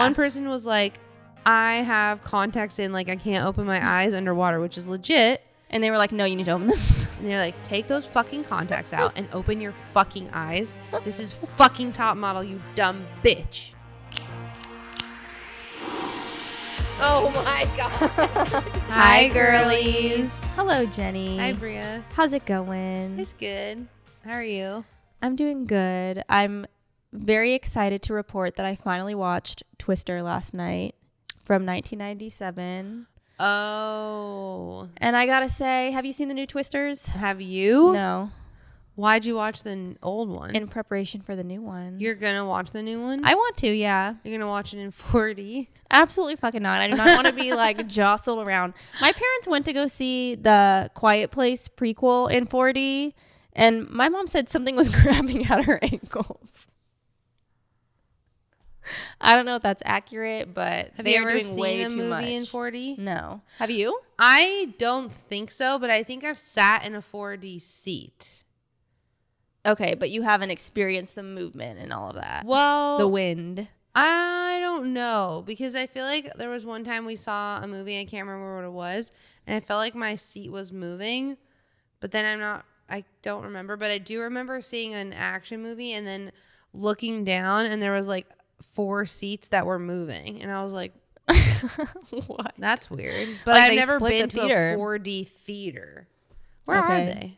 One person was like, I have contacts in, like I can't open my eyes underwater, which is legit. And they were like, no, you need to open them. And they're like, take those fucking contacts out and open your fucking eyes. This is fucking top model, you dumb bitch. Oh my god. Hi, girlies. Hello, Jenny. Hi, Bria. How's it going? It's good. How are you? I'm doing good. I'm very excited to report that I finally watched Twister last night from 1997. Oh. And I gotta say, have you seen the new Twisters? Have you? No. Why'd you watch the old one? In preparation for the new one. You're gonna watch the new one? I want to, yeah. You're gonna watch it in 4D? Absolutely fucking not. I do not want to be like jostled around. My parents went to go see the Quiet Place prequel in 4D, and my mom said something was grabbing at her ankles. I don't know if that's accurate, but have they you are ever doing way seen a too much. movie in 4D? No. Have you? I don't think so, but I think I've sat in a 4D seat. Okay, but you haven't experienced the movement and all of that. Well, the wind. I don't know, because I feel like there was one time we saw a movie, I can't remember what it was, and I felt like my seat was moving, but then I don't remember, but I do remember seeing an action movie and then looking down and there was like 4 seats that were moving, and I was like, what? That's weird. But like I've never been to theater. A 4D theater. Where are they?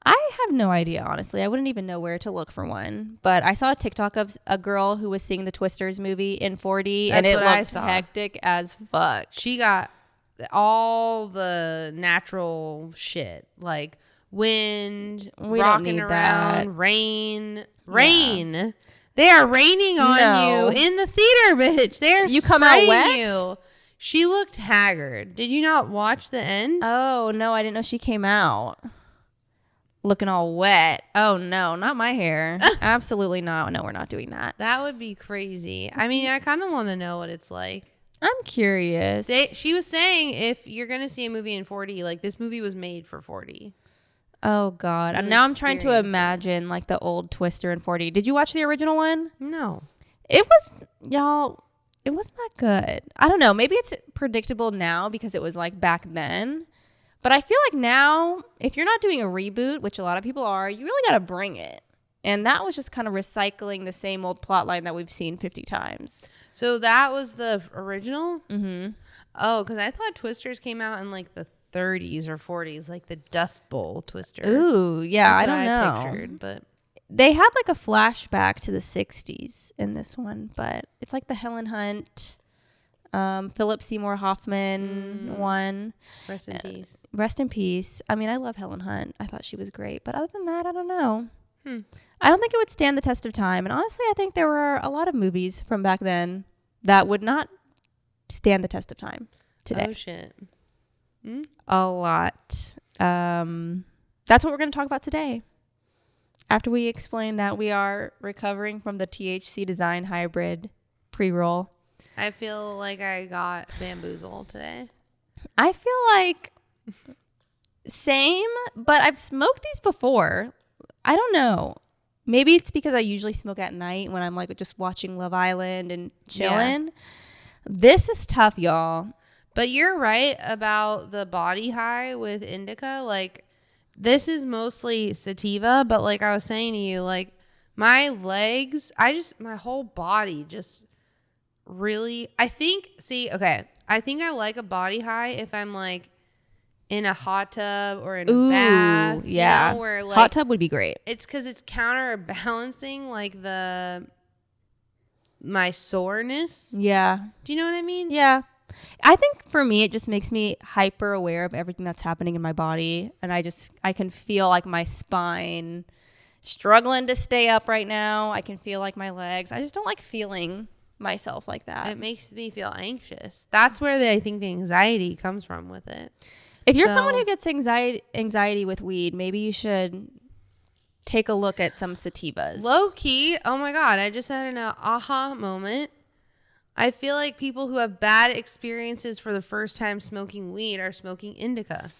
I have no idea, honestly. I wouldn't even know where to look for one. But I saw a TikTok of a girl who was seeing the Twisters movie in 4D, and it looked hectic as fuck. She got all the natural shit, like wind, rocking around, that. Rain. Yeah. They are raining on you in the theater, bitch. They're you come out wet. You. She looked haggard. Did you not watch the end? Oh no, I didn't know she came out looking all wet. Oh no, not my hair. Absolutely not. No, we're not doing that. That would be crazy. I mean, I kind of want to know what it's like. I'm curious. She was saying if you're gonna see a movie in 4D, like this movie was made for 4D. Oh God! And now I'm trying to imagine like the old Twister in 4D. Did you watch the original one? No. It was, y'all. It wasn't that good. I don't know. Maybe it's predictable now because it was like back then. But I feel like now, if you're not doing a reboot, which a lot of people are, you really got to bring it. And that was just kind of recycling the same old plot line that we've seen 50 times. So that was the original? Mm-hmm. Oh, because I thought Twisters came out in like the 30s or 40s, like the Dust Bowl Twister. Ooh, yeah, I don't know. Pictured, but they had like a flashback to the 60s in this one, but it's like the Helen Hunt, Philip Seymour Hoffman one. Rest in peace. Rest in peace. I mean, I love Helen Hunt. I thought she was great, but other than that, I don't know. I don't think it would stand the test of time. And honestly, I think there were a lot of movies from back then that would not stand the test of time today. Oh, shit. A lot. That's what we're going to talk about today. After we explain that we are recovering from the THC Design Hybrid pre-roll. I feel like I got bamboozled today. I feel like same, but I've smoked these before. I don't know. Maybe it's because I usually smoke at night when I'm like just watching Love Island and chilling. Yeah. This is tough, y'all. But you're right about the body high with indica. Like, this is mostly sativa, but like I was saying to you, like my legs, my whole body just really, I think I like a body high if I'm like in a hot tub or in a bath. Yeah. You know, where, like, hot tub would be great. It's because it's counterbalancing like my soreness. Yeah. Do you know what I mean? Yeah. I think for me, it just makes me hyper aware of everything that's happening in my body. And I can feel like my spine struggling to stay up right now. I can feel like my legs. I just don't like feeling myself like that. It makes me feel anxious. That's where I think the anxiety comes from with it. If you're someone who gets anxiety with weed, maybe you should take a look at some sativas. Low key, oh my God, I just had an aha moment. I feel like people who have bad experiences for the first time smoking weed are smoking indica.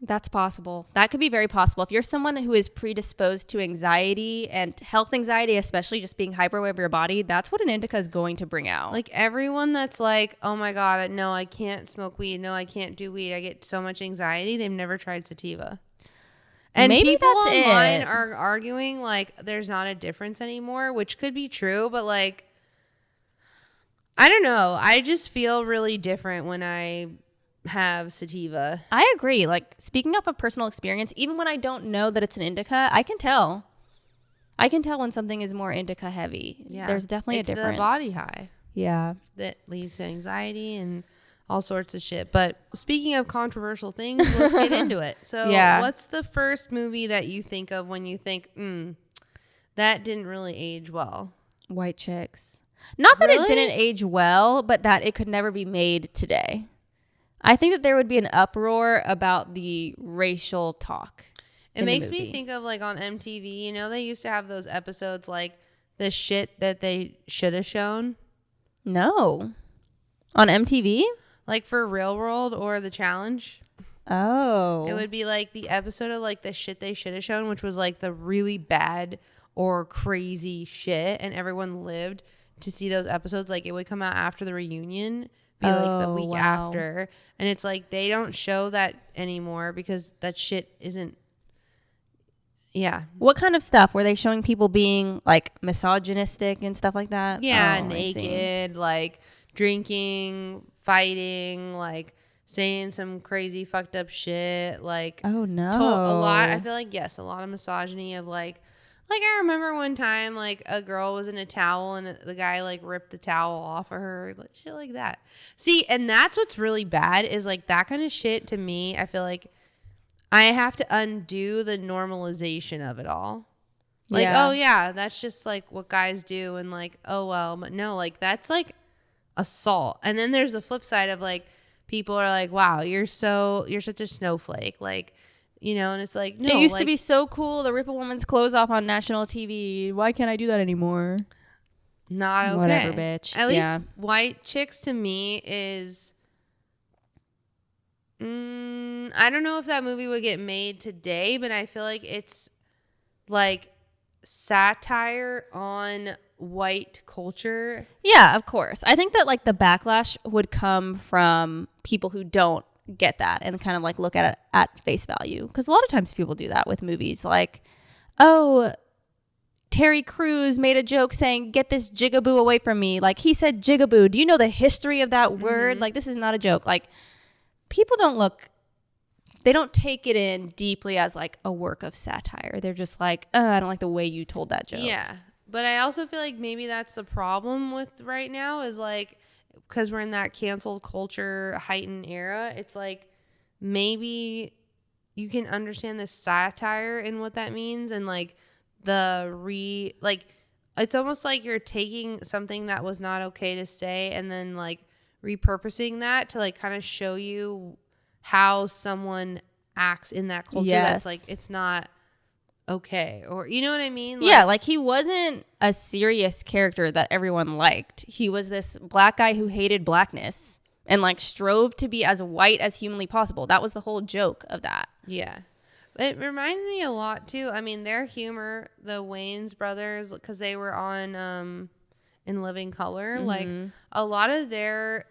That's possible. That could be very possible. If you're someone who is predisposed to anxiety and health anxiety, especially just being hyper aware of your body, that's what an indica is going to bring out. Like everyone that's like, oh my God, no, I can't smoke weed. No, I can't do weed. I get so much anxiety. They've never tried sativa. And maybe people that's online it. are arguing like there's not a difference anymore, which could be true. But like, I don't know. I just feel really different when I have sativa. I agree. Like, speaking off of personal experience, even when I don't know that it's an indica, I can tell. I can tell when something is more indica heavy. Yeah. There's definitely a difference. It's the body high. Yeah. That leads to anxiety and all sorts of shit. But speaking of controversial things, let's get into it. So what's the first movie that you think of when you think, that didn't really age well? White Chicks. Not that it didn't age well, but that it could never be made today. I think that there would be an uproar about the racial talk. It makes me think of like on MTV, you know, they used to have those episodes like the shit that they should have shown. No. On MTV? Like for Real World or The Challenge. Oh. It would be like the episode of like the shit they should have shown, which was like the really bad or crazy shit. And everyone lived to see those episodes. Like it would come out after the reunion. Be like the week after, and it's like they don't show that anymore because that shit isn't. Yeah. What kind of stuff were they showing? People being like misogynistic and stuff like that? Yeah, naked, like drinking, fighting, like saying some crazy fucked up shit, like oh no, a lot. I feel like a lot of misogyny of like I remember one time, like, a girl was in a towel and the guy, like, ripped the towel off of her. Like, shit like that. See, and that's what's really bad is, like, that kind of shit to me, I feel like I have to undo the normalization of it all. Like, oh, yeah, that's just, like, what guys do. And, like, oh, well. But no, like, that's, like, assault. And then there's the flip side of, like, people are like, wow, you're such a snowflake. Like, you know, and it's like, no. It used to be so cool to rip a woman's clothes off on national TV. Why can't I do that anymore? Not okay. Whatever, bitch. At least White Chicks to me is, I don't know if that movie would get made today, but I feel like it's like satire on white culture. Yeah, of course. I think that like the backlash would come from people who don't get that and kind of like look at it at face value, because a lot of times people do that with movies, like, oh, Terry Crews made a joke saying get this jigaboo away from me, like he said jigaboo, do you know the history of that word? Like, this is not a joke. Like, people they don't take it in deeply as like a work of satire. They're just like, I don't like the way you told that joke. Yeah, but I also feel like maybe that's the problem with right now is like, because we're in that canceled culture heightened era, it's like maybe you can understand the satire and what that means, and like it's almost like you're taking something that was not okay to say and then like repurposing that to like kind of show you how someone acts in that culture. That's like, it's not okay, or you know what I mean? Like, yeah, like he wasn't a serious character that everyone liked. He was this black guy who hated blackness and like strove to be as white as humanly possible. That was the whole joke of that. Yeah. It reminds me a lot too. I mean, their humor, the Wayans brothers, because they were on In Living Color, like a lot of their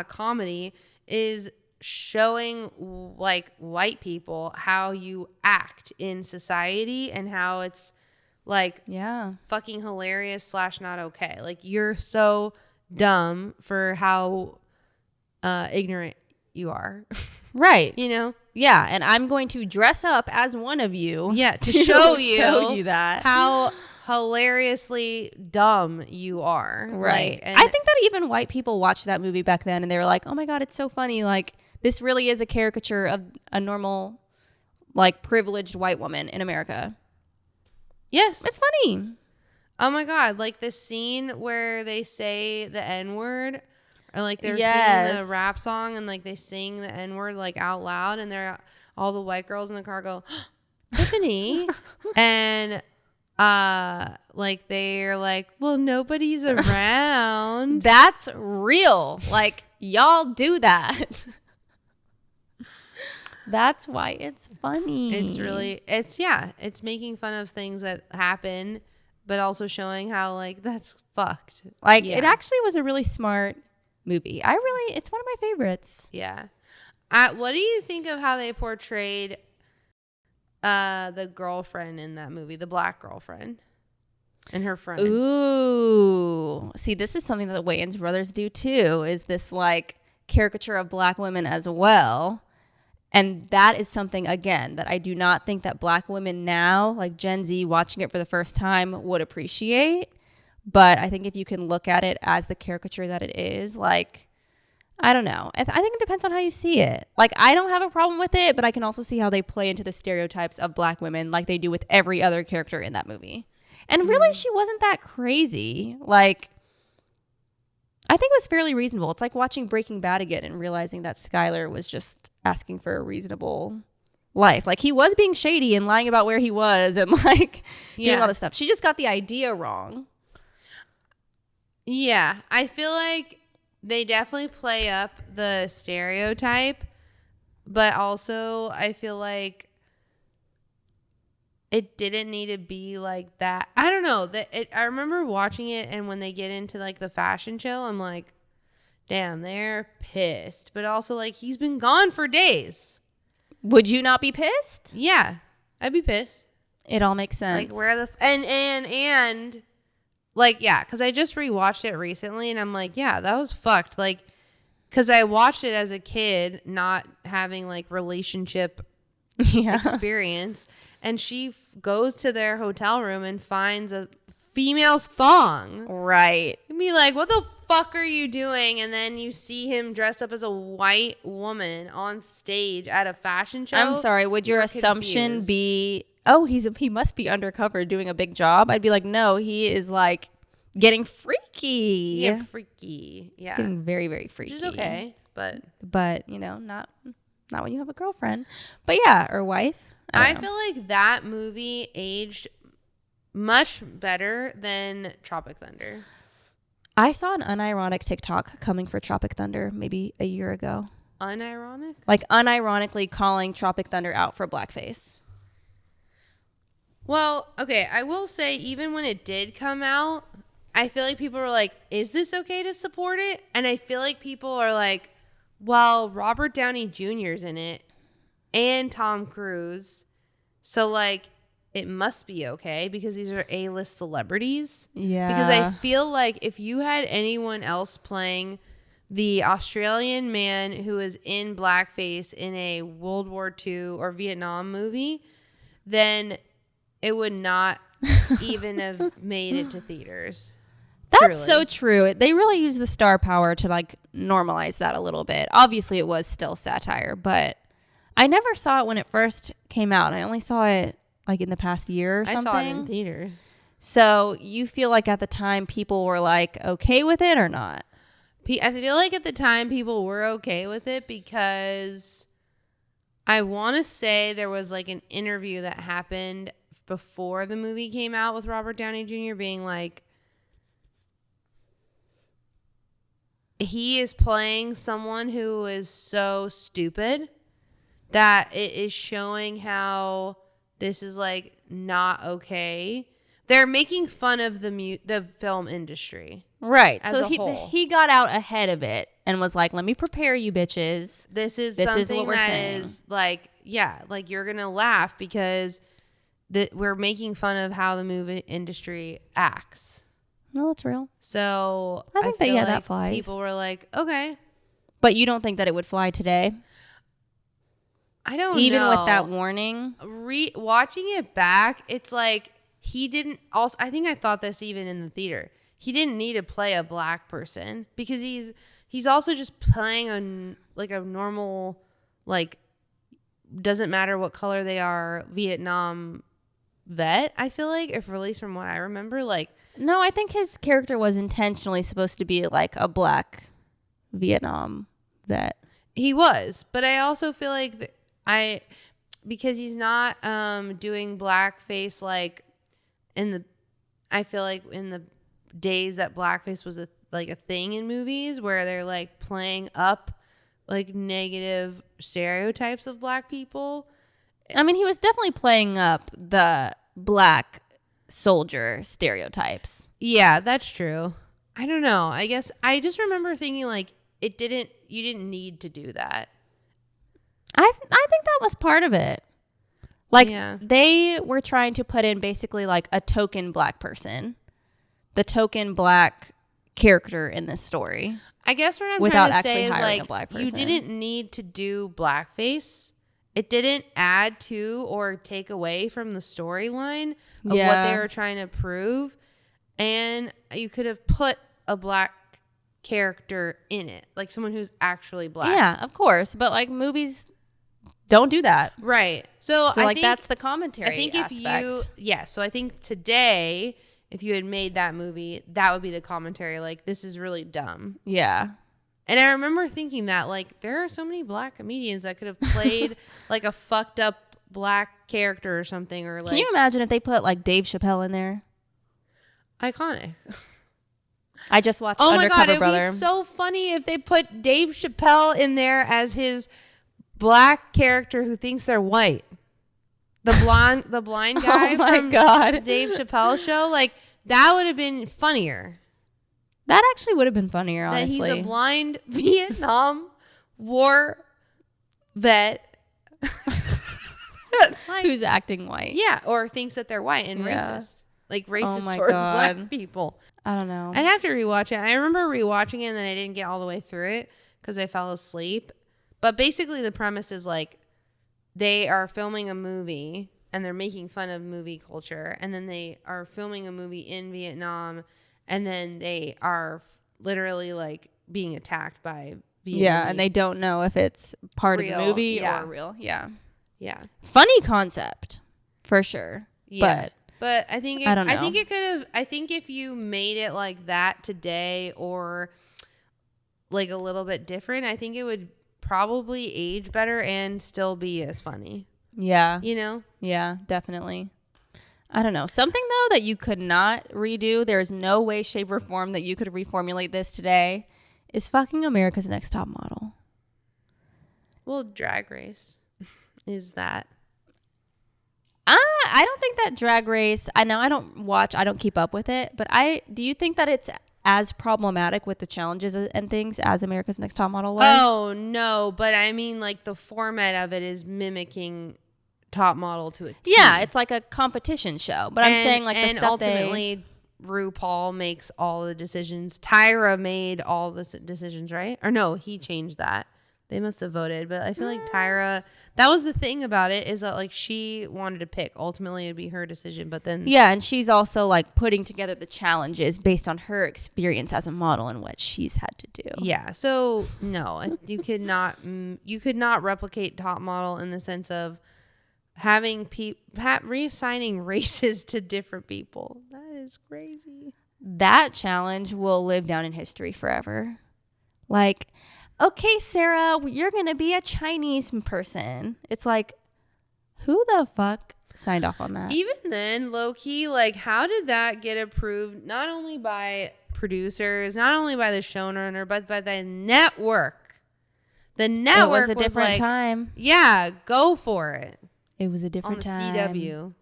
comedy is showing like white people how you act in society and how it's like fucking hilarious / not okay. Like, you're so dumb for how ignorant you are. Right. You know? Yeah, and I'm going to dress up as one of you. Yeah, to show you that how hilariously dumb you are. Right. Like, and I think that even white people watched that movie back then and they were like, oh my God, it's so funny. Like, this really is a caricature of a normal, like, privileged white woman in America. Yes. It's funny. Oh my God. Like the scene where they say the N-word, or like they're singing the rap song and like they sing the N-word like out loud, and they're all the white girls in the car go, Tiffany. And like they're like, well, nobody's around. That's real. Like, y'all do that. That's why it's funny. It's making fun of things that happen, but also showing how like that's fucked. Like it actually was a really smart movie. It's one of my favorites. Yeah. What do you think of how they portrayed the girlfriend in that movie, the black girlfriend and her friend? Ooh. See, this is something that the Wayans brothers do too, is this like caricature of black women as well. And that is something, again, that I do not think that black women now, like Gen Z watching it for the first time, would appreciate. But I think if you can look at it as the caricature that it is, like, I don't know. I think it depends on how you see it. Like, I don't have a problem with it, but I can also see how they play into the stereotypes of black women like they do with every other character in that movie. And really, she wasn't that crazy. Like, I think it was fairly reasonable. It's like watching Breaking Bad again and realizing that Skyler was just asking for a reasonable life. Like, he was being shady and lying about where he was and, like, doing all this stuff. She just got the idea wrong. Yeah. I feel like they definitely play up the stereotype, but also I feel like it didn't need to be like that. I don't know. I remember watching it, and when they get into like the fashion show, I'm like, damn, they're pissed. But also, like, he's been gone for days. Would you not be pissed? Yeah, I'd be pissed. It all makes sense. Like, where the and like, yeah, because I just rewatched it recently, and I'm like, yeah, that was fucked. Like, because I watched it as a kid, not having like relationship experience. And she goes to their hotel room and finds a female's thong. Right. You'd be like, what the fuck are you doing? And then you see him dressed up as a white woman on stage at a fashion show. I'm sorry. Would your assumption be, oh, he must be undercover doing a big job? I'd be like, no, he is like getting freaky. Yeah, freaky. Yeah. He's getting very, very freaky. Which is okay. But, you know, not when you have a girlfriend. But yeah, or wife. I feel like that movie aged much better than Tropic Thunder. I saw an unironic TikTok coming for Tropic Thunder maybe a year ago. Unironic? Like unironically calling Tropic Thunder out for blackface. Well, okay, I will say even when it did come out, I feel like people were like, is this okay to support it? And I feel like people are like, well, Robert Downey Jr.'s in it. And Tom Cruise. So, like, it must be okay because these are A-list celebrities. Yeah. Because I feel like if you had anyone else playing the Australian man who is in blackface in a World War II or Vietnam movie, then it would not even have made it to theaters. That's so true. They really use the star power to, like, normalize that a little bit. Obviously, it was still satire, but I never saw it when it first came out. I only saw it like in the past year or something. I saw it in theaters. So you feel like at the time people were like okay with it or not? I feel like at the time people were okay with it because I want to say there was like an interview that happened before the movie came out with Robert Downey Jr. being like, he is playing someone who is so stupid that it is showing how this is like not okay. They're making fun of the film industry. Right. So he got out ahead of it and was like, let me prepare you bitches. This is something that is like, yeah, like you're going to laugh because we're making fun of how the movie industry acts. No, that's real. So I think that flies. People were like, okay. But you don't think that it would fly today? I don't know. Even with that warning? Watching it back, it's like he didn't also, I think I thought this even in the theater. He didn't need to play a black person because he's also just playing a normal, like, doesn't matter what color they are, Vietnam vet, I feel like, if released from what I remember. Like, no, I think his character was intentionally supposed to be like a black Vietnam vet. He was, but I also feel like because he's not doing blackface like I feel like in the days that blackface was a thing in movies where they're like playing up like negative stereotypes of black people. I mean, he was definitely playing up the black soldier stereotypes. Yeah, that's true. I don't know. I guess I just remember thinking like you didn't need to do that. I think that was part of it. Like, Yeah. they were trying to put in basically like a token black person, the token black character in this story. I guess what I'm without trying to say actually is hiring a like black you person. didn't need to do blackface. It didn't add to or take away from the storyline of what they were trying to prove. And you could have put a black character in it, like someone who's actually black. Yeah, of course. But like movies don't do that. Right. So I like think, that's the commentary I think aspect. so I think today, if you had made that movie, that would be the commentary. Like, this is really dumb. Yeah. And I remember thinking that, like, there are so many black comedians that could have played like a fucked up black character or something, or like. Can you imagine if they put like Dave Chappelle in there? Iconic. I just watched Oh my Undercover God, Brother. it'd be so funny if they put Dave Chappelle in there as his black character who thinks they're white. The blind guy from God. Dave Chappelle show. Like, that would have been funnier. That actually would have been funnier, honestly. That he's a blind Vietnam War vet. Like, who's acting white. yeah, or thinks that they're white and racist. Like, racist my towards God. black people. I don't know. I'd have to rewatch it. I remember rewatching it and then I didn't get all the way through it because I fell asleep. But basically the premise is like they are filming a movie and they're making fun of movie culture, and then they are filming a movie in Vietnam, and then they are literally like being attacked by Vietnamese. Yeah, and they don't know if it's part Real, of the movie yeah. or real. Yeah. Yeah. Funny concept, for sure. Yeah. But I think I don't know. I think it could have. I think if you made it like that today, or like a little bit different, I think it would probably age better and still be as funny. Yeah. You know? Yeah, definitely. I don't know. Something though that you could not redo, there's no way, shape, or form that you could reformulate this today, is fucking America's Next Top Model. Well, Drag Race is that. I don't think that Drag Race, I know I don't keep up with it, but do you think that it's as problematic with the challenges and things as America's Next Top Model was? Oh, no. But I mean, like, the format of it is mimicking Top Model to a T. Yeah, it's like a competition show. But I'm saying, like, the stuff ultimately, RuPaul makes all the decisions. Tyra made all the decisions, right? Or no, he changed that. They must have voted. But I feel like Tyra, that was the thing about it, is that, like, she wanted to pick. Ultimately, it'd be her decision. But then. Yeah, and she's also, like, putting together the challenges based on her experience as a model and what she's had to do. Yeah. So, no, you could not replicate Top Model in the sense of having reassigning races to different people. That is crazy. That challenge will live down in history forever. Like, okay, Sarah, you're going to be a Chinese person. It's like, who the fuck signed off on that? Even then, low-key, like, how did that get approved not only by producers, not only by the showrunner, but by the network? The network was a different time. Yeah, go for it. It was a different time. On the CW,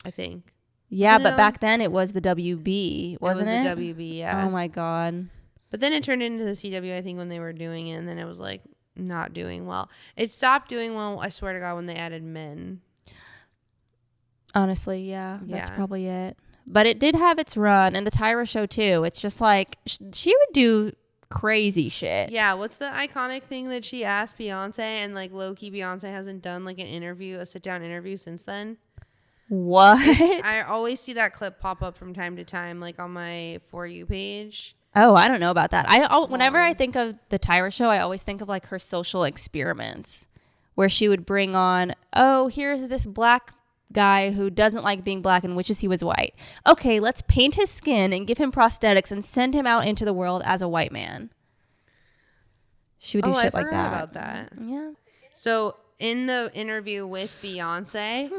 I think. Yeah, but back then it was the WB, wasn't it? It was the WB, yeah. Oh, my God. But then it turned into the CW, I think, when they were doing it, and then it was, like, not doing well. It stopped doing well, I swear to God, when they added men. Honestly, yeah. That's probably it. But it did have its run, and the Tyra show, too. It's just, like, she would do crazy shit. Yeah, what's the iconic thing that she asked Beyonce, and, like, low-key Beyonce hasn't done, like, a sit-down interview since then? What? I always see that clip pop up from time to time, like, on my For You page. Oh, I don't know about that. Whenever I think of the Tyra show, I always think of like her social experiments where she would bring on, oh, here's this black guy who doesn't like being black and wishes he was white. Okay, let's paint his skin and give him prosthetics and send him out into the world as a white man. She would do shit like that. I forgot about that. Yeah. So in the interview with Beyonce,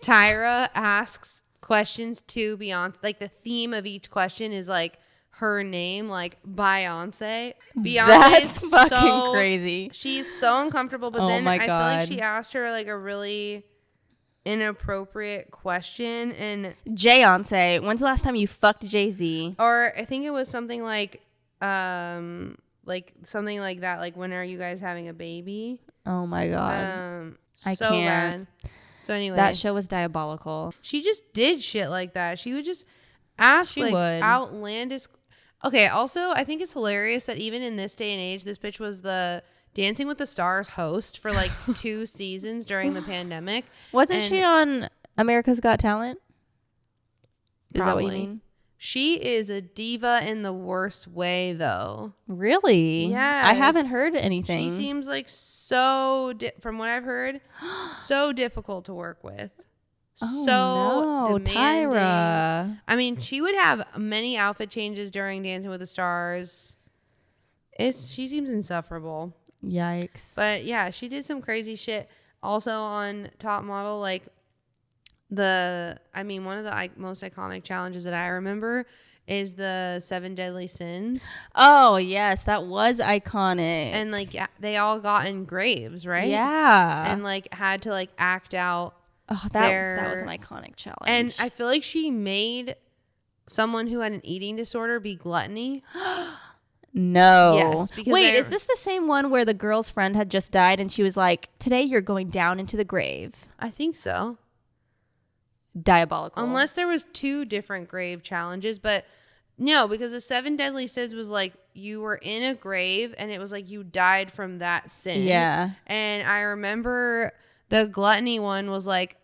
Tyra asks questions to Beyonce. Like, the theme of each question is like her name like Beyonce. Beyonce That's is fucking so crazy. She's so uncomfortable, but Oh then my I feel God. like she asked her like a really inappropriate question, and Jayonce, when's the last time you fucked Jay-Z? or I think it was something like something like that, like when are you guys having a baby? Oh my God. I So can't. bad. So anyway, That show was diabolical. she just did shit like that. She would just ask She like would. outlandish. Okay, also I think it's hilarious that even in this day and age, this bitch was the Dancing with the Stars host for like 2 seasons during the pandemic. Wasn't And she on America's Got Talent? Is that what you probably. mean? She is a diva in the worst way, though. Really? Yes. I haven't heard anything. She seems like so, from what I've heard, so difficult to work with. Oh, So no, demanding. Tyra. I mean, she would have many outfit changes during Dancing with the Stars. She seems insufferable. Yikes. But yeah, she did some crazy shit. Also on Top Model, like one of the most iconic challenges that I remember is the 7 Deadly Sins. Oh, yes, that was iconic. And like they all got in graves, right? Yeah. And like had to like act out. Oh, that was an iconic challenge. And I feel like she made someone who had an eating disorder be gluttony. No. Yes, because wait, is this the same one where the girl's friend had just died and she was like, today you're going down into the grave? I think so. Diabolical. Unless there was 2 different grave challenges, but no, because the 7 Deadly Sins was like you were in a grave and it was like you died from that sin. Yeah. And I remember the gluttony one was like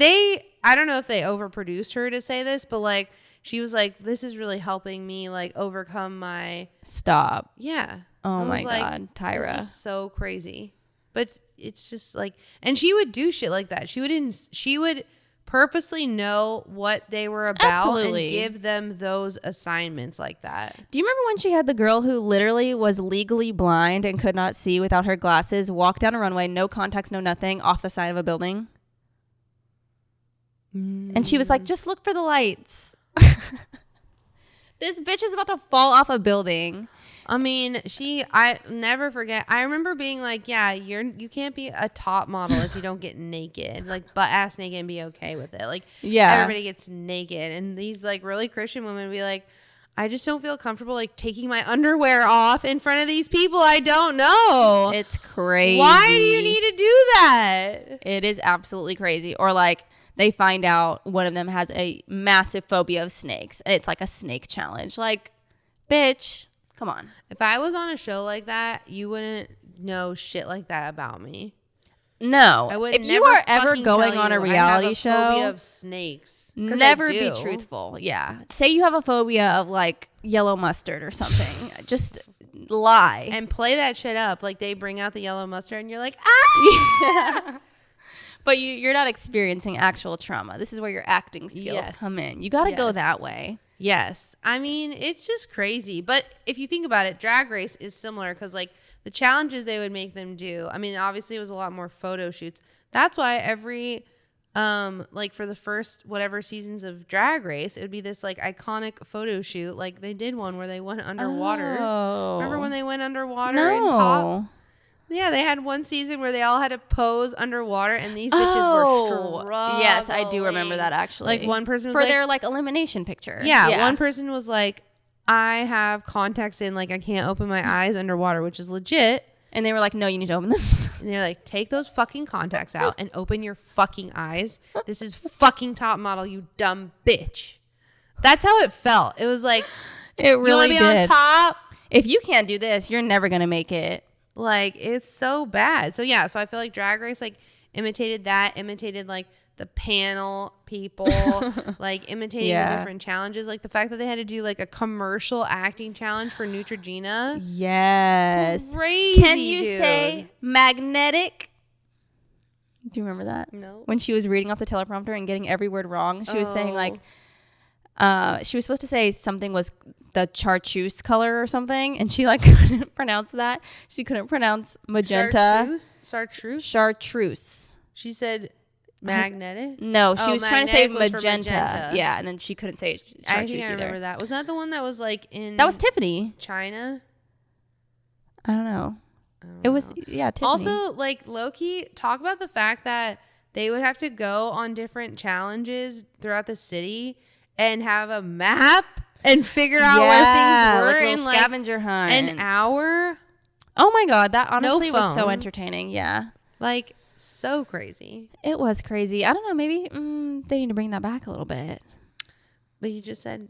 I don't know if they overproduced her to say this, but like she was like, this is really helping me like overcome my Stop. yeah. Oh I my was like, God, Tyra. This is so crazy. But it's just like, and she would do shit like that. She would purposely know what they were about Absolutely. and give them those assignments like that. Do you remember when she had the girl who literally was legally blind and could not see without her glasses walk down a runway, no contacts, no nothing, off the side of a building? And she was like, just look for the lights. This bitch is about to fall off a building. I mean, I never forget. I remember being like, yeah, you can't be a top model if you don't get naked, like butt ass naked and be okay with it. Like, Yeah. everybody gets naked. And these like really Christian women would be like, I just don't feel comfortable like taking my underwear off in front of these people I don't know. It's crazy. Why do you need to do that? It is absolutely crazy. Or like they find out one of them has a massive phobia of snakes and it's like a snake challenge. Like, bitch, come on. If I was on a show like that, you wouldn't know shit like that about me. No. I would If you never are ever fucking going tell on a you I reality have a show, phobia of snakes. 'Cause never I be do. truthful. Yeah. Say you have a phobia of like yellow mustard or something. Just lie. And play that shit up. Like they bring out the yellow mustard and you're like, ah! But you're not experiencing actual trauma. This is where your acting skills Yes. come in. You got to go Yes. that way. Yes. I mean, it's just crazy. But if you think about it, Drag Race is similar because like the challenges they would make them do. I mean, obviously it was a lot more photo shoots. That's why every like for the first whatever seasons of Drag Race, it would be this like iconic photo shoot. Like they did one where they went underwater. Oh. Remember when they went underwater in Top? Yeah, they had one season where they all had to pose underwater, and these bitches were struggling. Yes, I do remember that actually. Like one person was for like, their like elimination picture. yeah, one person was like, I have contacts in, like I can't open my eyes underwater, which is legit. And they were like, no, you need to open them. And they're like, take those fucking contacts out and open your fucking eyes. This is fucking Top Model, you dumb bitch. That's how it felt. It was like, It really you want to be on top? If you can't do this, you're never gonna make it. Like, it's so bad. So yeah, so I feel like Drag Race like imitated like the panel people, like imitating the different challenges, like the fact that they had to do like a commercial acting challenge for Neutrogena. Yes. Crazy. Can you dude. say magnetic? Do you remember that? No. When she was reading off the teleprompter and getting every word wrong, she was saying like, she was supposed to say something was the chartreuse color or something, and she like couldn't pronounce that. She couldn't pronounce magenta. Chartreuse? Chartreuse. She said Magnetic? No, she was trying to say Magnetic was for magenta. Yeah, and then she couldn't say I think I remember that. Was that the one that was like in That was Tiffany. China? I don't know. It was, yeah, Tiffany. Also, like, low-key, talk about the fact that they would have to go on different challenges throughout the city and have a map and figure out where things were in, like, scavenger hunt. An hour. Oh, my God. That honestly was so phone. entertaining. Yeah. Like, so crazy. It was crazy. I don't know. Maybe they need to bring that back a little bit. But you just said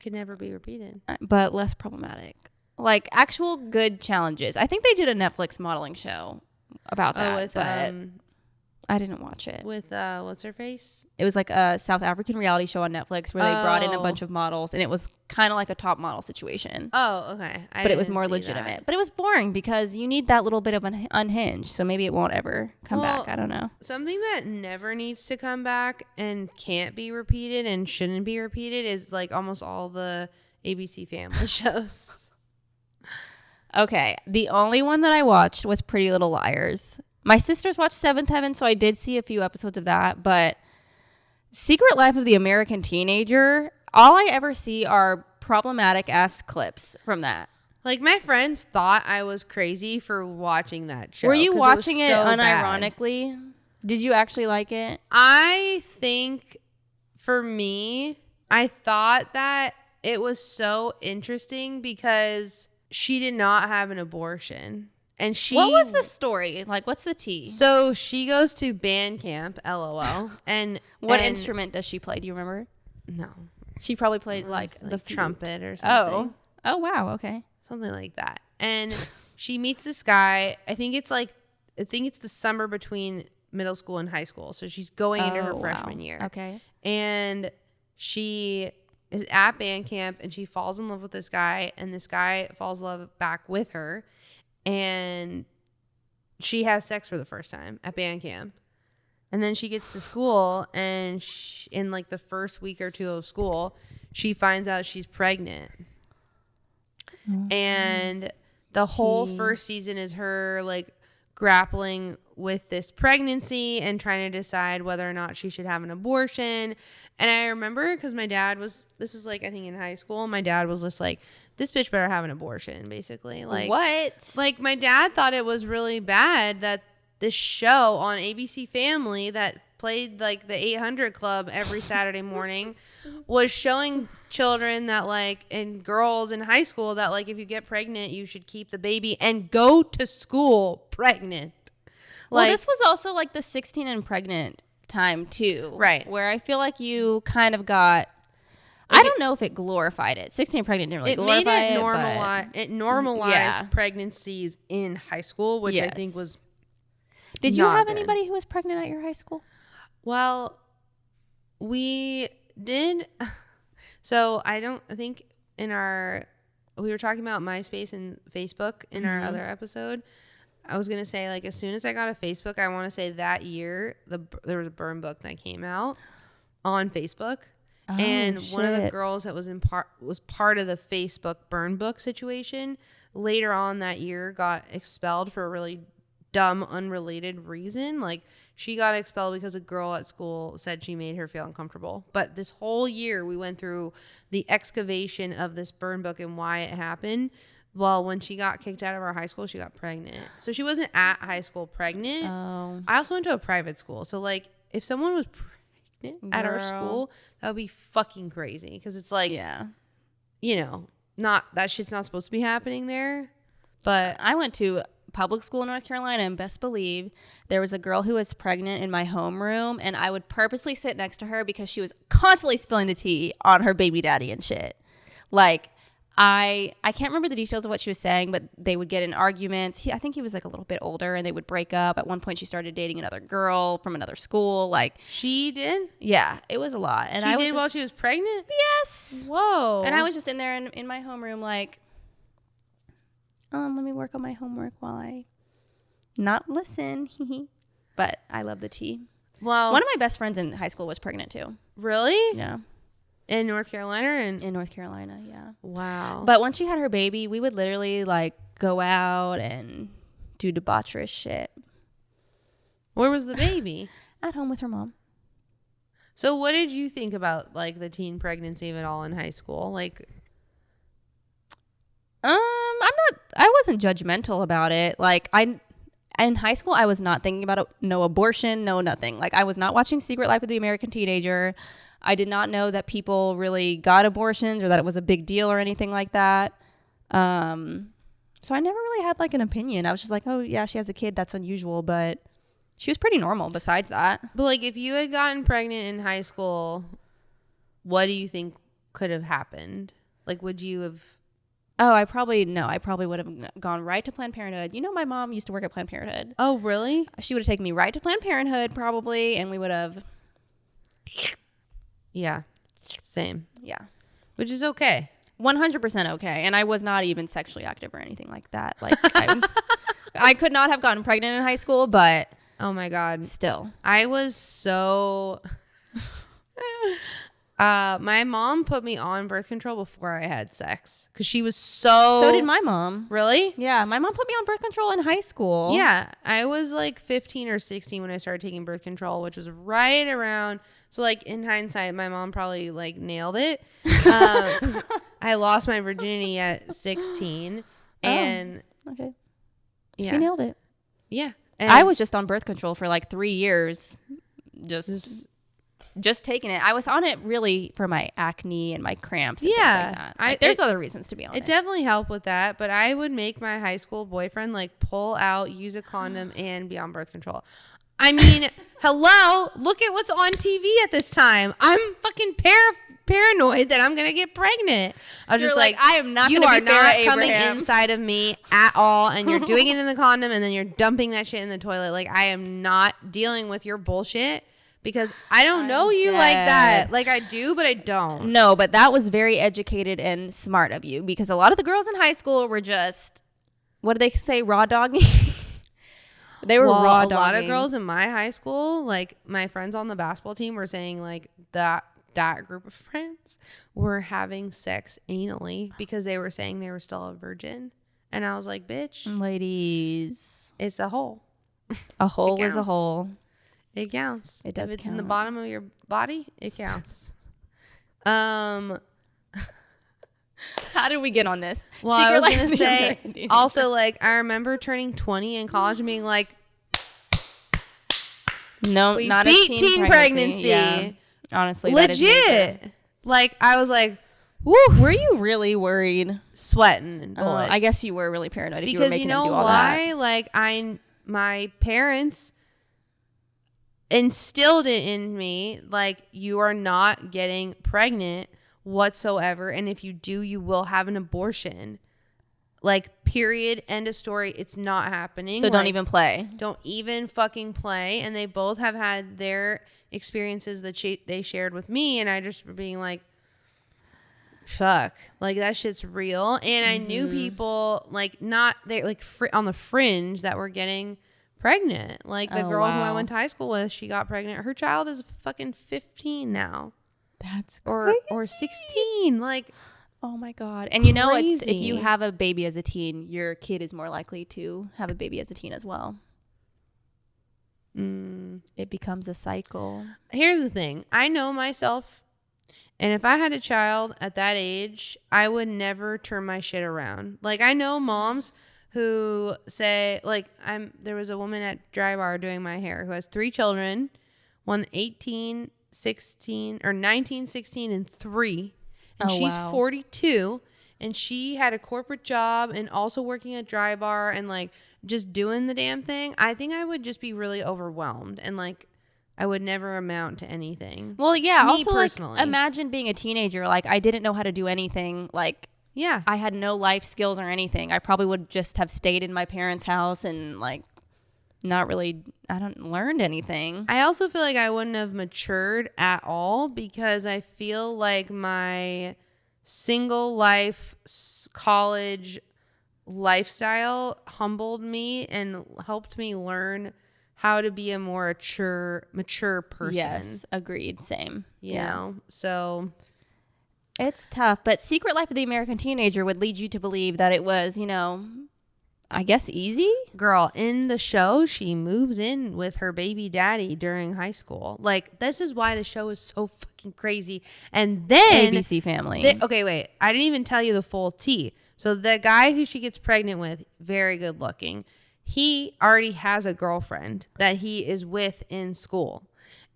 could never be repeated. But less problematic. Like, actual good challenges. I think they did a Netflix modeling show about that. But I didn't watch it. With, what's her face? It was like a South African reality show on Netflix where they brought in a bunch of models. And it was kind of like a top model situation. Oh, okay. But it was more legitimate. That. But it was boring because you need that little bit of an unhinged. So maybe it won't ever come back. I don't know. Something that never needs to come back and can't be repeated and shouldn't be repeated is like almost all the ABC Family shows. Okay. The only one that I watched was Pretty Little Liars. My sisters watched Seventh Heaven, so I did see a few episodes of that. But Secret Life of the American Teenager, all I ever see are problematic-ass clips from that. Like, my friends thought I was crazy for watching that show. Were you watching it unironically? Bad. Did you actually like it? I think, for me, I thought that it was so interesting because she did not have an abortion. And what was the story? Like, what's the tea? So she goes to band camp, LOL. And what instrument does she play? Do you remember? No. She probably plays like the trumpet or something. Oh, wow. Okay. Something like that. And she meets this guy. I think it's the summer between middle school and high school. So she's going into her freshman year. Okay. And she is at band camp and she falls in love with this guy, and this guy falls in love back with her, and she has sex for the first time at band camp. And then she gets to school, and in like the first week or two of school, she finds out she's pregnant. And the whole first season is her like grappling with this pregnancy and trying to decide whether or not she should have an abortion. And I remember because my dad was, this was like I think in high school, my dad was just like, this bitch better have an abortion, basically. Like, what? Like, my dad thought it was really bad that this show on ABC Family that played like the 800 Club every Saturday morning was showing children that like, and girls in high school that like, if you get pregnant, you should keep the baby and go to school pregnant. Well, this was also like the 16 and pregnant time too. Right. Where I feel like you kind of got, I don't know if it glorified it. 16 and pregnant didn't really glorify it. It normalized pregnancies in high school, which I think was Did you have anybody who was pregnant at your high school? Well, we did. So I think we were talking about MySpace and Facebook in our other episode. I was going to say, like, as soon as I got a Facebook, I want to say that year, there was a burn book that came out on Facebook. Oh, and one of the girls that was part of the Facebook burn book situation later on that year got expelled for a really dumb, unrelated reason. Like, she got expelled because a girl at school said she made her feel uncomfortable. But this whole year, we went through the excavation of this burn book and why it happened. Well, when she got kicked out of our high school, she got pregnant. So she wasn't at high school pregnant. Oh. I also went to a private school. So, like, if someone was pregnant at our school, that would be fucking crazy. Because it's like, you know, that shit's not supposed to be happening there. But I went to public school in North Carolina, and best believe there was a girl who was pregnant in my homeroom, and I would purposely sit next to her because she was constantly spilling the tea on her baby daddy and shit. Like, I can't remember the details of what she was saying, but they would get in arguments. I think he was like a little bit older, and they would break up. At one point, she started dating another girl from another school. Like, she did? Yeah, it was a lot. And she did while she was pregnant? Yes. Whoa. And I was just in there in my homeroom, like, let me work on my homework while I not listen. But I love the tea. Well, one of my best friends in high school was pregnant too. Really? Yeah. In North Carolina? In North Carolina, yeah. Wow. But when she had her baby, we would literally like go out and do debaucherous shit. Where was the baby? At home with her mom. So what did you think about like the teen pregnancy of it all in high school? Like, I wasn't judgmental about it. Like in high school, I was not thinking about it. No abortion, no nothing. Like I was not watching Secret Life of the American Teenager. I did not know that people really got abortions or that it was a big deal or anything like that. So I never really had like an opinion. I was just like, oh yeah, she has a kid. That's unusual, but she was pretty normal besides that. but like if you had gotten pregnant in high school, what do you think could have happened? Like, would you have? Oh, I probably would have gone right to Planned Parenthood. You know, my mom used to work at Planned Parenthood. Oh, really? She would have taken me right to Planned Parenthood probably, and we would have. Yeah, same. Yeah. Which is okay. 100% okay. And I was not even sexually active or anything like that. Like I could not have gotten pregnant in high school, but Oh my God. still. I was so my mom put me on birth control before I had sex because she was So did my mom. Really? Yeah, my mom put me on birth control in high school. Yeah, I was like 15 or 16 when I started taking birth control, which was right around. So like in hindsight, my mom probably like nailed it because I lost my virginity at 16, and Okay. yeah, She nailed it. yeah. And I was just on birth control for like 3 years. Just taking it. I was on it really for my acne and my cramps and things like that. Like, there's other reasons to be on it. It definitely helped with that, but I would make my high school boyfriend like pull out, use a condom, and be on birth control. I mean, hello, look at what's on TV at this time. I'm fucking paranoid that I'm gonna get pregnant. I was You're just like, I am not. you gonna are be not Farrah coming Abraham. inside of me at all, and you're doing it in the condom, and then you're dumping that shit in the toilet. Like, I am not dealing with your bullshit. Because I don't know you like that. Like I do, but I don't. No, but that was very educated and smart of you because a lot of the girls in high school were just, what do they say, raw dogging? They were raw dogging. A lot of girls in my high school, like my friends on the basketball team were saying like that group of friends were having sex anally because they were saying they were still a virgin. And I was like, bitch. Ladies. It's a hole. A hole is a hole. It counts. It does If it's count. in the bottom of your body, it counts. How did we get on this? Well, I was going to say, also, like, I remember turning 20 in college and being like, no, we not beat a teen pregnancy. Yeah. Honestly, legit. Like, I was like, woo. Were you really worried? Sweating and bullets. I guess you were really paranoid if you were because making you know them do all why? that. Like, my parents instilled it in me, like, you are not getting pregnant whatsoever, and if you do, you will have an abortion. Like, period, end of story. It's not happening. So don't even play. Don't even fucking play. And they both have had their experiences that they shared with me, and I just were being like, fuck, like that shit's real. And I knew people like on the fringe that were getting pregnant. Like the girl who I went to high school with, she got pregnant. Her child is fucking 15 now. That's crazy. Or 16. Like, oh my God. And you know, crazy. it's if you have a baby as a teen, your kid is more likely to have a baby as a teen as well. It becomes a cycle. Here's the thing. I know myself. And if I had a child at that age, I would never turn my shit around. Like, I know moms who say, like, there was a woman at Dry Bar doing my hair who has 3 children, one 18, 16, or 19, 16, and 3. And she's 42, and she had a corporate job and also working at Dry Bar and, like, just doing the damn thing. I think I would just be really overwhelmed and, like, I would never amount to anything. Well, yeah. Me also, personally. like, imagine being a teenager. Like, I didn't know how to do anything. Like, yeah, I had no life skills or anything. I probably would just have stayed in my parents' house and, like, not really, I don't learned anything. I also feel like I wouldn't have matured at all because I feel like my single life college lifestyle humbled me and helped me learn how to be a more mature person. Yes, agreed. Same. You know, so it's tough. But Secret Life of the American Teenager would lead you to believe that it was, you know, I guess easy. Girl, in the show, she moves in with her baby daddy during high school. Like, this is why the show is so fucking crazy. And then ABC Family. Okay, wait. I didn't even tell you the full tea. So the guy who she gets pregnant with, very good looking. He already has a girlfriend that he is with in school.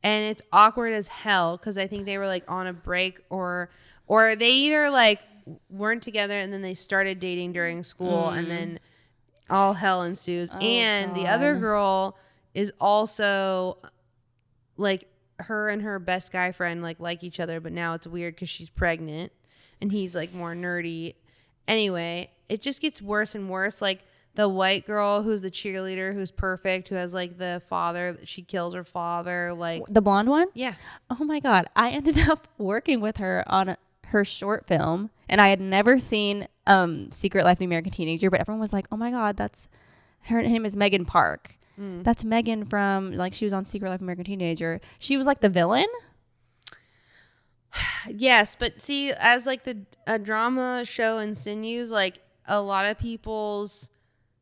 And it's awkward as hell because I think they were like on a break or they either like weren't together and then they started dating during school and then all hell ensues. Oh, and God. the other girl is also like her and her best guy friend like each other, but now it's weird because she's pregnant and he's like more nerdy. Anyway, it just gets worse and worse. Like the white girl who's the cheerleader, who's perfect, who has like the father, she kills her father. Like The blonde one? Yeah. Oh my God. I ended up working with her on her short film, and I had never seen Secret Life of the American Teenager, but everyone was like, oh my God, that's her name is Megan Park. That's Megan from, like, she was on Secret Life of the American Teenager. She was like the villain. Yes, but see, as like a drama show insinues, like a lot of people's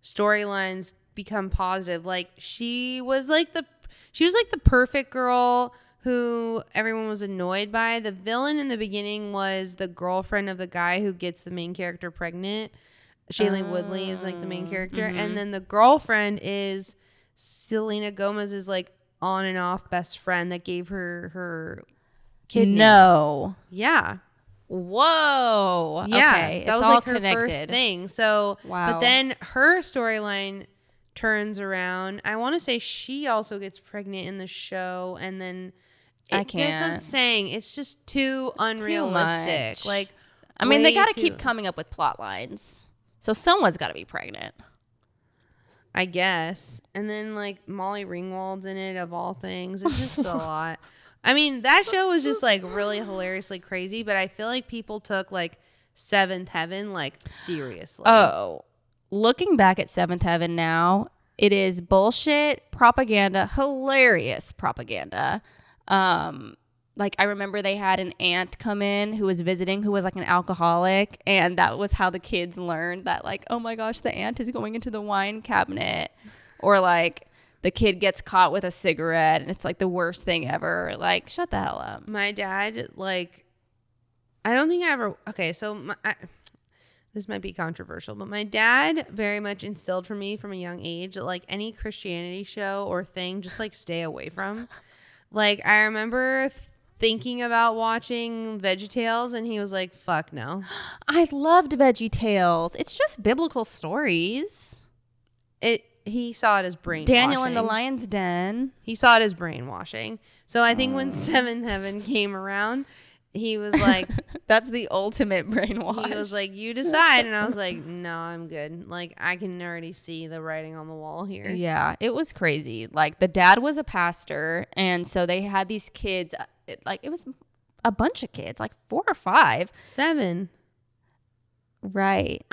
storylines become positive. Like she was like the perfect girl who everyone was annoyed by. The villain in the beginning was the girlfriend of the guy who gets the main character pregnant. Shailene Woodley is like the main character, and then the girlfriend is Selena Gomez's like on and off best friend that gave her kidney. No. Yeah. Whoa. Yeah. Okay. That It's was all like her connected. first thing. So, Wow. But then her storyline turns around. I want to say she also gets pregnant in the show, and then I That's what I'm can't. saying. It's just too unrealistic. much. Like, I mean, they way got to too- keep coming up with plot lines. So someone's got to be pregnant. I guess. And then like Molly Ringwald's in it, of all things. It's just a lot. I mean, that show was just like really hilariously crazy, but I feel like people took like Seventh Heaven like seriously. Oh, looking back at Seventh Heaven now, it is bullshit propaganda, hilarious propaganda. Like I remember they had an aunt come in who was visiting who was like an alcoholic, and that was how the kids learned that, like, oh my gosh, the aunt is going into the wine cabinet, or like the kid gets caught with a cigarette and it's like the worst thing ever. Like, shut the hell up. My dad, like, I don't think I ever. Okay, so this might be controversial, but my dad very much instilled for me from a young age that like any Christianity show or thing, just like stay away from. Like, I remember thinking about watching VeggieTales, and he was like, fuck no. I loved VeggieTales. It's just biblical stories. He saw it as brainwashing. Daniel in the Lion's Den. He saw it as brainwashing. So I think when Seventh Heaven came around, he was like, That's the ultimate brainwash. he was like, you decide. And I was like, no, I'm good. Like, I can already see the writing on the wall here. Yeah, it was crazy. Like, the dad was a pastor, and so they had these kids. It was a bunch of kids, like 4 or 5. 7. Right.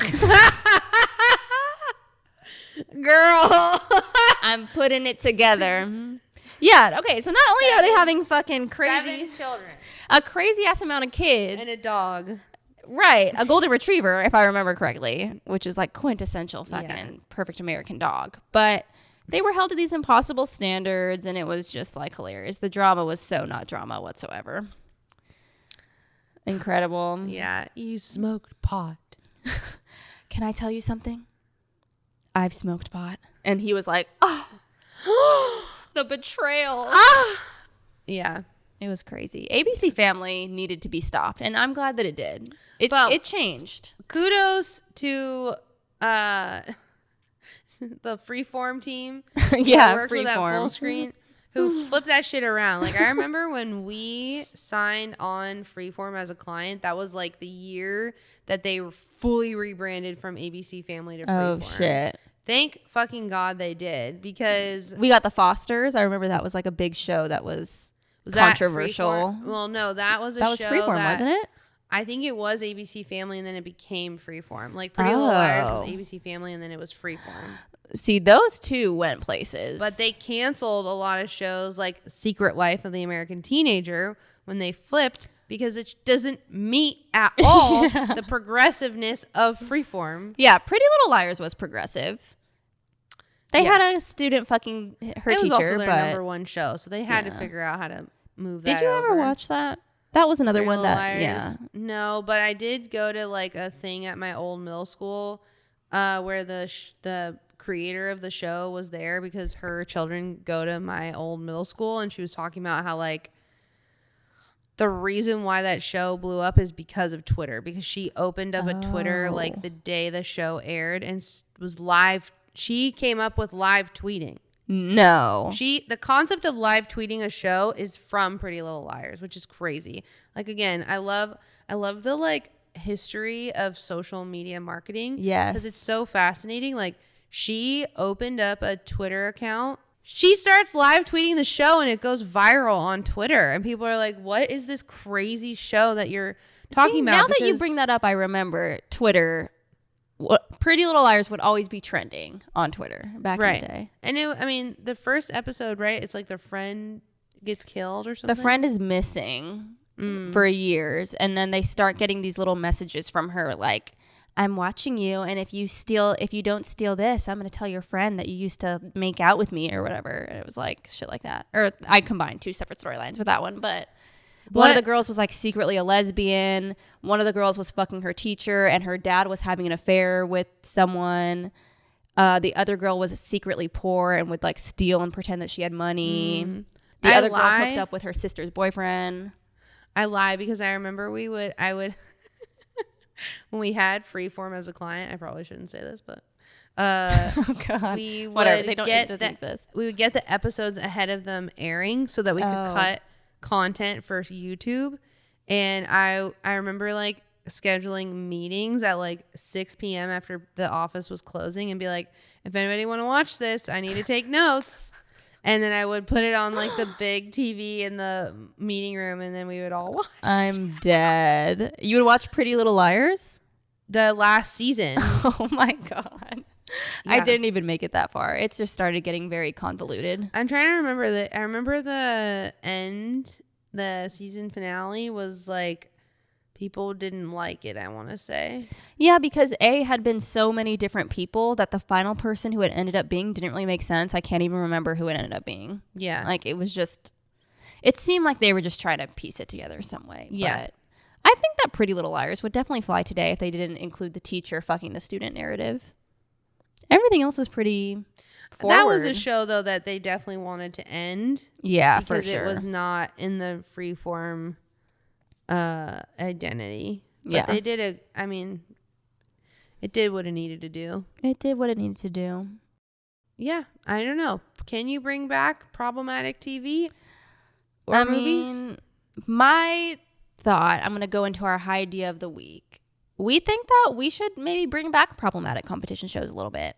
Girl. I'm putting it together. Yeah, okay, so not only are they having fucking crazy, 7 children. a crazy ass amount of kids. And a dog. Right, a golden retriever, if I remember correctly, which is like quintessential fucking perfect American dog. But they were held to these impossible standards, and it was just like hilarious. The drama was so not drama whatsoever. Incredible. Yeah, you smoked pot. Can I tell you something? I've smoked pot. And he was like, oh, the betrayal. Yeah. It was crazy. ABC Family needed to be stopped, and I'm glad that it did. It changed. Kudos to the Freeform team. Yeah, who worked with that Freeform. full screen, who flipped that shit around. Like, I remember when we signed on Freeform as a client, that was like the year that they were fully rebranded from ABC Family to Freeform. Oh, shit. Thank fucking God they did, because We got the Fosters. I remember that was like a big show that was controversial. That Freeform? Well, no, that was a That was show Freeform, that, wasn't it? I think it was ABC Family, and then it became Freeform. Like, Pretty Little Liars was Oh. ABC Family, and then it was Freeform. See, those two went places. But they canceled a lot of shows like Secret Life of the American Teenager when they flipped, because it doesn't meet at all the progressiveness of Freeform. Yeah, Pretty Little Liars was progressive. They Yes. had a student fucking her It was teacher, also their but number one show, so they had to figure out how to move that. did you ever over. watch that? That was another Pretty one Little that Liars? No, but I did go to like a thing at my old middle school where the creator of the show was there because her children go to my old middle school, and she was talking about how like the reason why that show blew up is because of Twitter, because she opened up a Twitter like the day the show aired and was live. She came up with live tweeting. No. The concept of live tweeting a show is from Pretty Little Liars, which is crazy. Like, again, I love the like history of social media marketing. Yes. Because it's so fascinating. Like, she opened up a Twitter account. She starts live tweeting the show and it goes viral on Twitter. And people are like, what is this crazy show that you're talking about? Now that you bring that up, I remember Twitter. Pretty Little Liars would always be trending on Twitter back in the day. And the first episode, right? It's like their friend gets killed or something. The friend is missing for years, and then they start getting these little messages from her like, I'm watching you, and if you don't steal this, I'm going to tell your friend that you used to make out with me or whatever. And it was like shit like that. Or I combined two separate storylines with that one, but one of the girls was like secretly a lesbian. One of the girls was fucking her teacher, and her dad was having an affair with someone. The other girl was secretly poor and would like steal and pretend that she had money. The other girl hooked up with her sister's boyfriend. I lie because I remember I would when we had Freeform as a client. I probably shouldn't say this, but oh god, we would whatever. They don't. It doesn't exist. We would get the episodes ahead of them airing so that we could cut content for YouTube. And I remember like scheduling meetings at like 6 p.m. after the office was closing and be like, if anybody want to watch this, I need to take notes. And then I would put it on like the big TV in the meeting room, and then we would all watch. I'm dead. You would watch Pretty Little Liars? The last season. Oh my god. Yeah. I didn't even make it that far. It just started getting very convoluted. I'm trying to remember I remember the end, the season finale was like people didn't like it, I want to say. Yeah, because had been so many different people that the final person who it ended up being didn't really make sense. I can't even remember who it ended up being. Yeah. Like it was just, it seemed like they were just trying to piece it together some way. Yeah. But I think that Pretty Little Liars would definitely fly today if they didn't include the teacher fucking the student narrative. Everything else was pretty forward. That was a show though that they definitely wanted to end. Yeah, because for sure. it was not in the Freeform identity. But yeah. they did it did what it needed to do. It did what it needed to do. Yeah, I don't know. Can you bring back problematic TV or movies? My thought, I'm going to go into our high idea of the week. We think that we should maybe bring back problematic competition shows a little bit.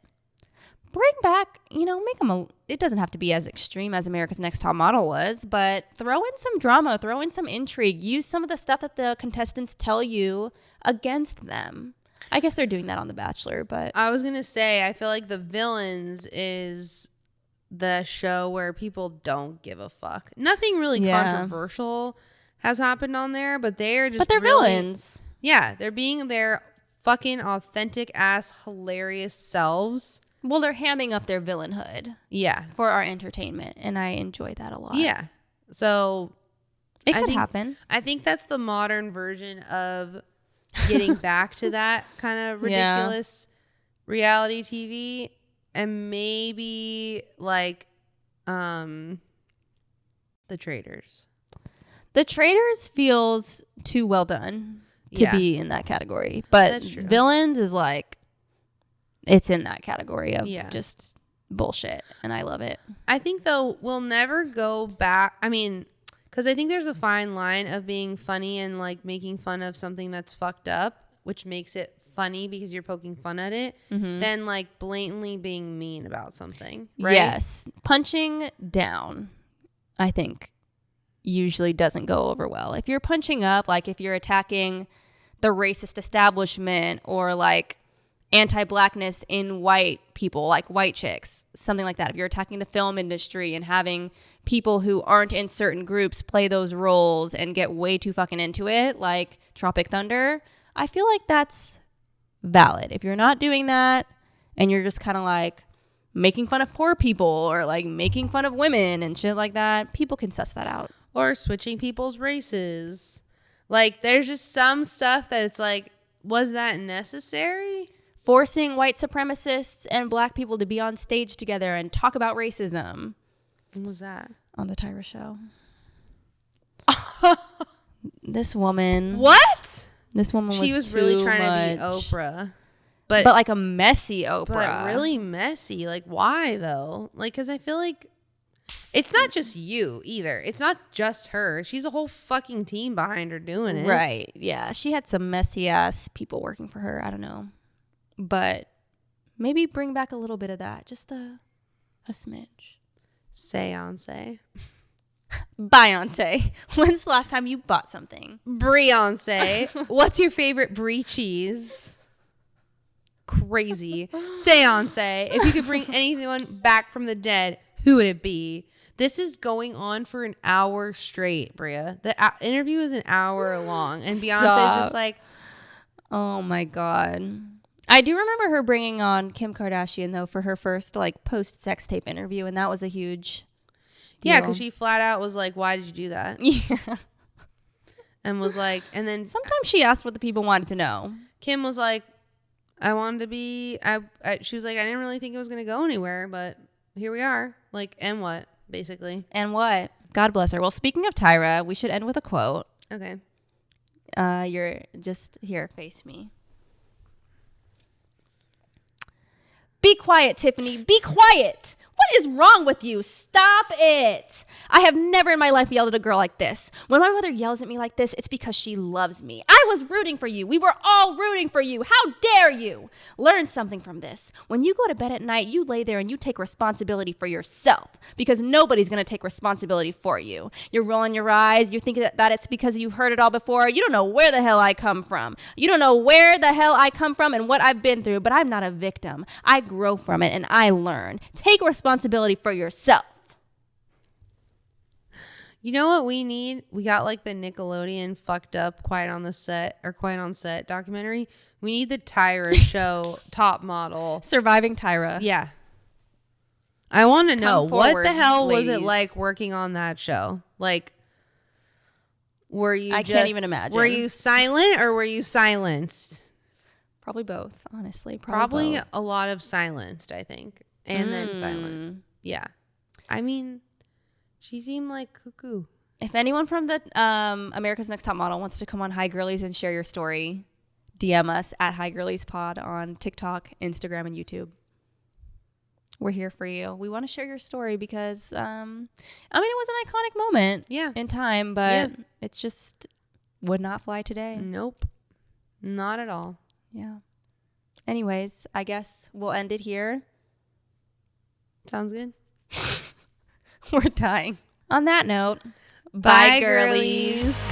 Bring back, make them it doesn't have to be as extreme as America's Next Top Model was, but throw in some drama, throw in some intrigue, use some of the stuff that the contestants tell you against them. I guess they're doing that on The Bachelor, but I was going to say, I feel like The Villains is the show where people don't give a fuck. Nothing really controversial has happened on there, but they're villains. Yeah, they're being their fucking authentic ass hilarious selves. Well, they're hamming up their villainhood. Yeah. For our entertainment, and I enjoy that a lot. Yeah. So it could happen. I think that's the modern version of getting back to that kind of ridiculous reality TV, and maybe like The Traitors. The Traitors feels too well done to be in that category, but Villains is like, it's in that category of just bullshit, and I love it. I think though we'll never go back. I mean, because I think there's a fine line of being funny and like making fun of something that's fucked up, which makes it funny because you're poking fun at it, than like blatantly being mean about something. Right? Yes, punching down, I think, usually doesn't go over well. If you're punching up, like if you're attacking the racist establishment or like anti-blackness in white people, like white chicks, something like that. If you're attacking the film industry and having people who aren't in certain groups play those roles and get way too fucking into it, like Tropic Thunder, I feel like that's valid. If you're not doing that and you're just kind of like making fun of poor people or like making fun of women and shit like that, people can suss that out. Or switching people's races. Like, there's just some stuff that it's like, was that necessary? Forcing white supremacists and black people to be on stage together and talk about racism. What was that? On the Tyra show. This woman. What? This woman was She was really trying much, to be Oprah. But like a messy Oprah. But really messy. Like, why, though? Like, because I feel like it's not just you either. It's not just her. She's a whole fucking team behind her doing it. Right. Yeah. She had some messy ass people working for her. I don't know. But maybe bring back a little bit of that. Just a smidge. Seance. Beyonce. When's the last time you bought something? Beyonce. What's your favorite brie cheese? Crazy. Seance. If you could bring anyone back from the dead, who would it be? This is going on for an hour straight, Bria. The interview is an hour long, and Beyonce's just like, oh my God. I do remember her bringing on Kim Kardashian, though, for her first like post-sex tape interview, and that was a huge deal. Yeah, because she flat out was like, why did you do that? Yeah. And was like, and then sometimes she asked what the people wanted to know. Kim was like, I wanted to be, she was like, I didn't really think it was going to go anywhere, but here we are. Like, and what, basically? And what? God bless her. Well, speaking of Tyra, we should end with a quote. Okay. You're just here, face me. Be quiet, Tiffany. Be quiet. What is wrong with you? Stop it. I have never in my life yelled at a girl like this. When my mother yells at me like this, it's because she loves me. I was rooting for you. We were all rooting for you. How dare you? Learn something from this. When you go to bed at night, you lay there and you take responsibility for yourself because nobody's going to take responsibility for you. You're rolling your eyes. You're thinking that it's because you've heard it all before. You don't know where the hell I come from. You don't know where the hell I come from and what I've been through, but I'm not a victim. I grow from it and I learn. Take responsibility for yourself. You know what we need? We got like the Nickelodeon fucked up Quiet on Set documentary. We need the Tyra show top model. Surviving Tyra. Yeah. I want to know what the hell ladies. was it like working on that show? Like, were you can't even imagine. Were you silent or were you silenced? Probably both, honestly. Probably both. a lot of silenced, I think. And then silent. Yeah. I mean, she seemed like cuckoo. If anyone from the America's Next Top Model wants to come on High Girlies and share your story, DM us at High Girlies Pod on TikTok, Instagram, and YouTube. We're here for you. We want to share your story because, it was an iconic moment in time, but it just would not fly today. Nope. Not at all. Yeah. Anyways, I guess we'll end it here. Sounds good. We're dying. On that note, bye girlies.